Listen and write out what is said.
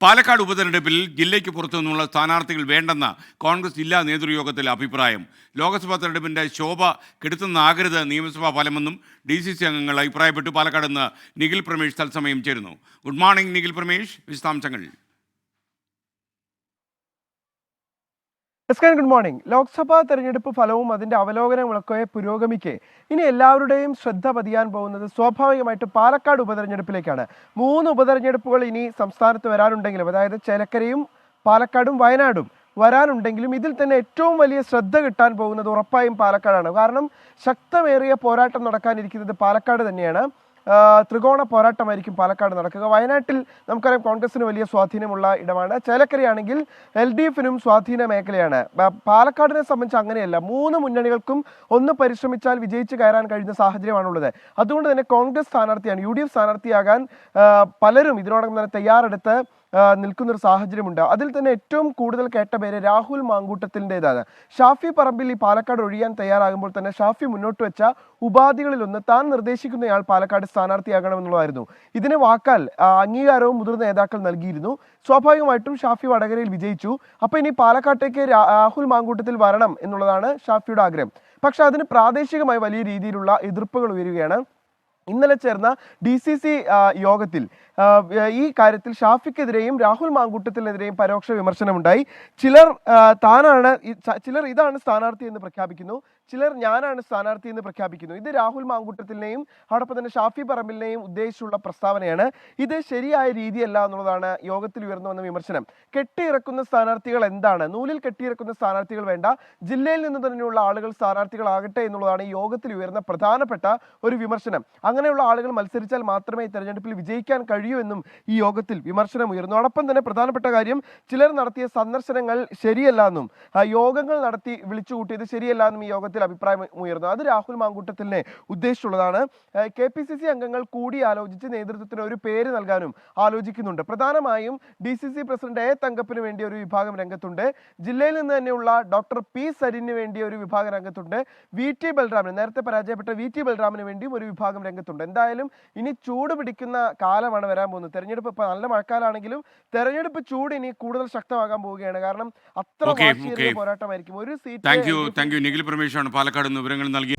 പാലക്കാട് ഉപതെരഞ്ഞെടുപ്പിൽ ജില്ലയ്ക്ക് പുറത്തുനിന്നുള്ള സ്ഥാനാർത്ഥികൾ വേണ്ടെന്ന കോൺഗ്രസ് ജില്ലാ നേതൃയോഗത്തിൽ അഭിപ്രായം. ലോക്സഭാ തെരഞ്ഞെടുപ്പിന്റെ ശോഭ കെടുത്തുന്നാകരുത് നിയമസഭാ ഫലമെന്നും DCC അംഗങ്ങൾ അഭിപ്രായപ്പെട്ടു. പാലക്കാട് നിന്ന് നിഖിൽ പ്രമേഷ് തത്സമയം ചേരുന്നു. ഗുഡ് മോർണിംഗ് നിഖിൽ പ്രമേഷ്, വിശദാംശങ്ങൾ. Good morning. ലോക്സഭാ തെരഞ്ഞെടുപ്പ് ഫലവും അതിന്റെ അവലോകനങ്ങളൊക്കെ പുരോഗമിക്കെ ഇനി എല്ലാവരുടെയും ശ്രദ്ധ പതിയാൻ പോകുന്നത് സ്വാഭാവികമായിട്ട് പാലക്കാട് ഉപതെരഞ്ഞെടുപ്പിലേക്കാണ്. 3 ഉപതെരഞ്ഞെടുപ്പുകൾ ഇനി സംസ്ഥാനത്ത് വരാനുണ്ടെങ്കിലും, അതായത് ചേലക്കരയും പാലക്കാടും വയനാടും വരാനുണ്ടെങ്കിലും ഇതിൽ തന്നെ ഏറ്റവും വലിയ ശ്രദ്ധ കിട്ടാൻ പോകുന്നത് ഉറപ്പായും പാലക്കാടാണ്. കാരണം ശക്തമേറിയ പോരാട്ടം നടക്കാനിരിക്കുന്നത് പാലക്കാട് തന്നെയാണ്. ത്രികോണ പോരാട്ടമായിരിക്കും പാലക്കാട് നടക്കുക. വയനാട്ടിൽ നമുക്കറിയാം കോൺഗ്രസിന് വലിയ സ്വാധീനമുള്ള ഇടമാണ്. ചേലക്കരയാണെങ്കിൽ LDFിനും സ്വാധീന മേഖലയാണ്. പാലക്കാടിനെ സംബന്ധിച്ച് അങ്ങനെയല്ല. 3 മുന്നണികൾക്കും ഒന്ന് പരിശ്രമിച്ചാൽ വിജയിച്ച് കയറാൻ കഴിയുന്ന സാഹചര്യമാണുള്ളത്. അതുകൊണ്ട് തന്നെ കോൺഗ്രസ് സ്ഥാനാർത്ഥിയാണ്, UDF സ്ഥാനാർത്ഥിയാകാൻ പലരും ഇതിനോടകം തന്നെ തയ്യാറെടുത്ത് നിൽക്കുന്നൊരു സാഹചര്യമുണ്ട്. അതിൽ തന്നെ ഏറ്റവും കൂടുതൽ കേട്ട പേര് രാഹുൽ മാങ്കൂട്ടത്തിൻ്റെതാണ്. ഷാഫി പറമ്പിൽ ഈ പാലക്കാട് ഒഴിയാൻ തയ്യാറാകുമ്പോൾ തന്നെ ഷാഫി മുന്നോട്ട് വെച്ച ഉപാധികളിലൊന്ന് താൻ നിർദ്ദേശിക്കുന്നയാൾ പാലക്കാട് സ്ഥാനാർത്ഥിയാകണമെന്നുള്ളതായിരുന്നു. ഇതിന് വാക്കാൽ അംഗീകാരവും മുതിർന്ന നേതാക്കൾ നൽകിയിരുന്നു. സ്വാഭാവികമായിട്ടും ഷാഫി വടകരയിൽ വിജയിച്ചു. അപ്പോൾ ഇനി പാലക്കാട്ടേക്ക് രാഹുൽ മാങ്കൂട്ടത്തിൽ വരണം എന്നുള്ളതാണ് ഷാഫിയുടെ ആഗ്രഹം. പക്ഷെ അതിന് പ്രാദേശികമായി വലിയ രീതിയിലുള്ള എതിർപ്പുകൾ ഉയരുകയാണ്. ഇന്നലെ ചേർന്ന DCC യോഗത്തിൽ ഈ കാര്യത്തിൽ ഷാഫിക്കെതിരെയും രാഹുൽ മാങ്കൂട്ടത്തിനെതിരെയും പരോക്ഷ വിമർശനമുണ്ടായി. ചിലർ ഇതാണ് സ്ഥാനാർത്ഥി എന്ന് പ്രഖ്യാപിക്കുന്നു, ചിലർ ഞാനാണ് സ്ഥാനാർത്ഥി എന്ന് പ്രഖ്യാപിക്കുന്നു. ഇത് രാഹുൽ മാങ്കൂട്ടത്തിനെയും അതോടൊപ്പം തന്നെ ഷാഫി പറമ്പിലിനെയും ഉദ്ദേശിച്ചുള്ള പ്രസ്താവനയാണ്. ഇത് ശരിയായ രീതിയല്ല എന്നുള്ളതാണ് യോഗത്തിൽ ഉയർന്നു വന്ന വിമർശനം. കെട്ടിയിറക്കുന്ന സ്ഥാനാർത്ഥികൾ എന്താണ്? നൂലിൽ കെട്ടിയിറക്കുന്ന സ്ഥാനാർത്ഥികൾ വേണ്ട, ജില്ലയിൽ നിന്ന് തന്നെയുള്ള ആളുകൾ സ്ഥാനാർത്ഥികളാകട്ടെ എന്നുള്ളതാണ് ഈ യോഗത്തിൽ ഉയർന്ന പ്രധാനപ്പെട്ട ഒരു വിമർശനം. അങ്ങനെയുള്ള ആളുകൾ മത്സരിച്ചാൽ മാത്രമേ ഈ തെരഞ്ഞെടുപ്പിൽ വിജയിക്കാൻ കഴിയൂ എന്നും ഈ യോഗത്തിൽ വിമർശനം ഉയർന്നു. അതോടൊപ്പം തന്നെ പ്രധാനപ്പെട്ട കാര്യം, ചിലർ നടത്തിയ സന്ദർശനങ്ങൾ ശരിയല്ല എന്നും യോഗങ്ങൾ നടത്തി വിളിച്ചുകൂട്ടിയത് ശരിയല്ല എന്നും ഈ യോഗത്തിൽ അഭിപ്രായം ഉയർന്നു. അത് രാഹുൽ മാങ്കൂട്ടത്തിനെ ഉദ്ദേശിച്ചുള്ളതാണ്. KPCC അംഗങ്ങൾ കൂടി ആലോചിച്ച് നേതൃത്വത്തിന് ഒരു പേര് നൽകാനും ആലോചിക്കുന്നുണ്ട്. പ്രധാനമായും DCC പ്രസിഡന്റ് A തങ്കപ്പിന് വേണ്ടി ഒരു വിഭാഗം രംഗത്തുണ്ട്. ജില്ലയിൽ നിന്ന് തന്നെയുള്ള ഡോക്ടർ P സരിന് വേണ്ടി ഒരു വിഭാഗം രംഗത്തുണ്ട്. VT ബൽറാമിന്, നേരത്തെ പരാജയപ്പെട്ട VT ബൽറാമിന് വേണ്ടിയും ഒരു വിഭാഗം രംഗത്തുണ്ട്. എന്തായാലും ഇനി ചൂട് പിടിക്കുന്ന കാലമാണ് വരാൻ പോകുന്നത്. തെരഞ്ഞെടുപ്പ് ഇപ്പൊ നല്ല മഴക്കാലാണെങ്കിലും തെരഞ്ഞെടുപ്പ് ചൂട് ഇനി കൂടുതൽ ശക്തമാകാൻ പോവുകയാണ്. കാരണം അത്ര പോരാട്ടമായിരിക്കും. ഒരു സീറ്റ്. താങ്ക് യു നിഖിൽ പ്രമേഷാണ് പാലക്കാട് നിന്ന് വിവരങ്ങൾ നൽകി.